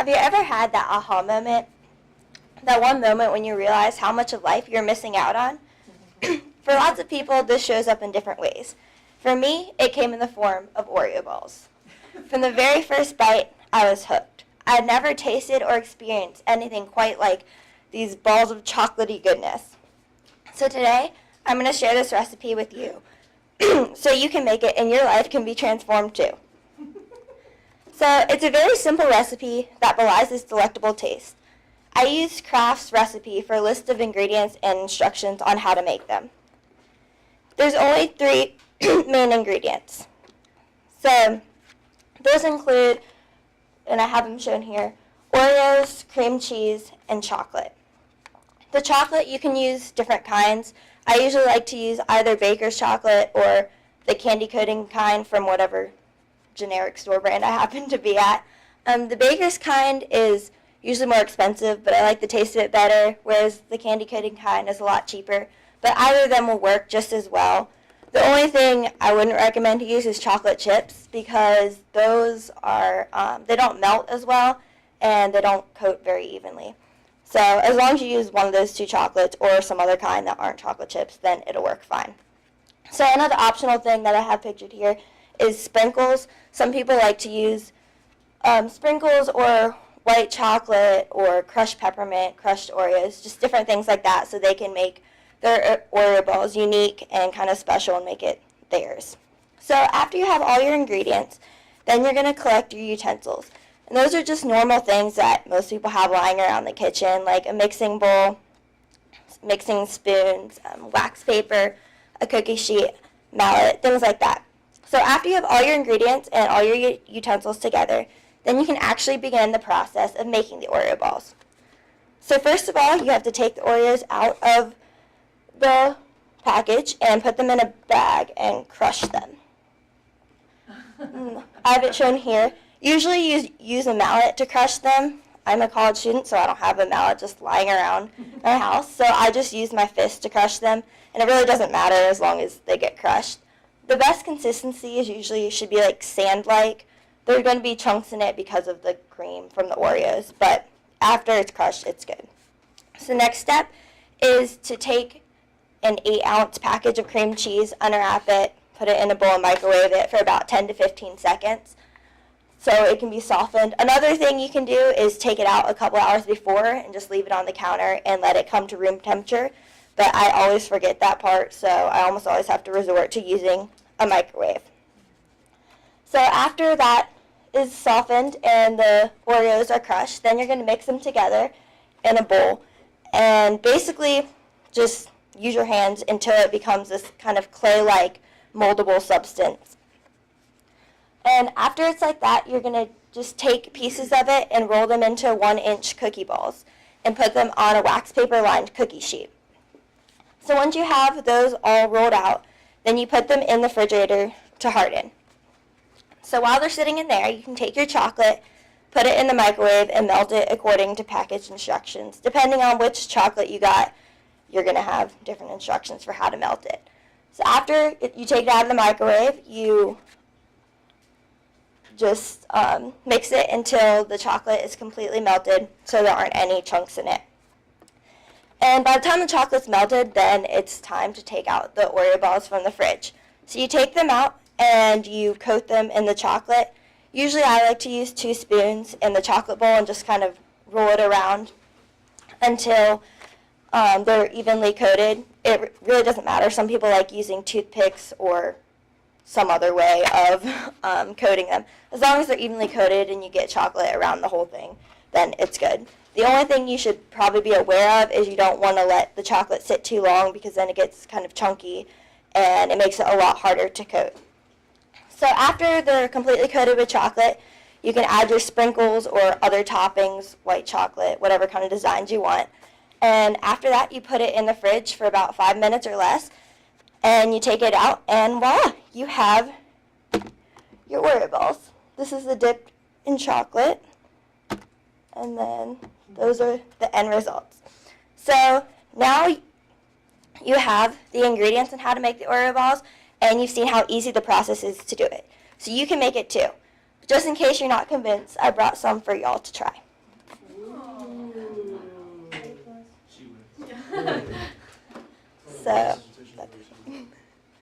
Have you ever had that aha moment? That one moment when you realize how much of life you're missing out on? For lots of people, this shows up in different ways. For me, it came in the form of Oreo balls. From the very first bite, I was hooked. I had never tasted or experienced anything quite like these balls of chocolatey goodness. So today, I'm going to share this recipe with you so you can make it and your life can be transformed too. So it's a very simple recipe that belies its delectable taste. I used Kraft's recipe for a list of ingredients and instructions on how to make them. There's only 3 main ingredients. So those include, and I have them shown here, Oreos, cream cheese, and chocolate. The chocolate, you can use different kinds. I usually like to use either Baker's chocolate or the candy coating kind from whatever generic store brand I happen to be at. The Baker's kind is usually more expensive, but I like the taste of it better, whereas the candy coating kind is a lot cheaper. But either of them will work just as well. The only thing I wouldn't recommend to use is chocolate chips because those are, they don't melt as well and they don't coat very evenly. So as long as you use one of those 2 chocolates or some other kind that aren't chocolate chips, then it'll work fine. So another optional thing that I have pictured here is sprinkles. Some people like to use sprinkles or white chocolate or crushed peppermint, crushed Oreos, just different things like that so they can make their Oreo balls unique and kind of special and make it theirs. So after you have all your ingredients, then you're going to collect your utensils. And those are just normal things that most people have lying around the kitchen, like a mixing bowl, mixing spoons, wax paper, a cookie sheet, mallet, things like that. So after you have all your ingredients and all your utensils together, then you can actually begin the process of making the Oreo balls. So first of all, you have to take the Oreos out of the package and put them in a bag and crush them. I have it shown here. Usually you use a mallet to crush them. I'm a college student, so I don't have a mallet just lying around my house. So I just use my fist to crush them, and it really doesn't matter as long as they get crushed. The best consistency is usually should be like sand-like. There are going to be chunks in it because of the cream from the Oreos, but after it's crushed, it's good. So the next step is to take an 8-ounce package of cream cheese, unwrap it, put it in a bowl and microwave it for about 10 to 15 seconds so it can be softened. Another thing you can do is take it out a couple hours before and just leave it on the counter and let it come to room temperature. But I always forget that part, so I almost always have to resort to using a microwave. So after that is softened and the Oreos are crushed, then you're going to mix them together in a bowl and basically just use your hands until it becomes this kind of clay-like moldable substance. And after it's like that, you're going to just take pieces of it and roll them into 1-inch cookie balls and put them on a wax paper lined cookie sheet. So once you have those all rolled out, then you put them in the refrigerator to harden. So while they're sitting in there, you can take your chocolate, put it in the microwave, and melt it according to package instructions. Depending on which chocolate you got, you're going to have different instructions for how to melt it. So after you take it out of the microwave, you just mix it until the chocolate is completely melted so there aren't any chunks in it. And by the time the chocolate's melted, then it's time to take out the Oreo balls from the fridge. So you take them out and you coat them in the chocolate. Usually I like to use 2 spoons in the chocolate bowl and just kind of roll it around until they're evenly coated. It really doesn't matter. Some people like using toothpicks or some other way of coating them. As long as they're evenly coated and you get chocolate around the whole thing, then it's good. The only thing you should probably be aware of is you don't want to let the chocolate sit too long because then it gets kind of chunky and it makes it a lot harder to coat. So after they're completely coated with chocolate, you can add your sprinkles or other toppings, white chocolate, whatever kind of designs you want. And after that, you put it in the fridge for about 5 minutes or less. And you take it out, and voila, you have your Oreo balls. This is the dip in chocolate, and then those are the end results. So now you have the ingredients and how to make the Oreo balls, and you've seen how easy the process is to do it. So you can make it too. Just in case you're not convinced, I brought some for y'all to try. So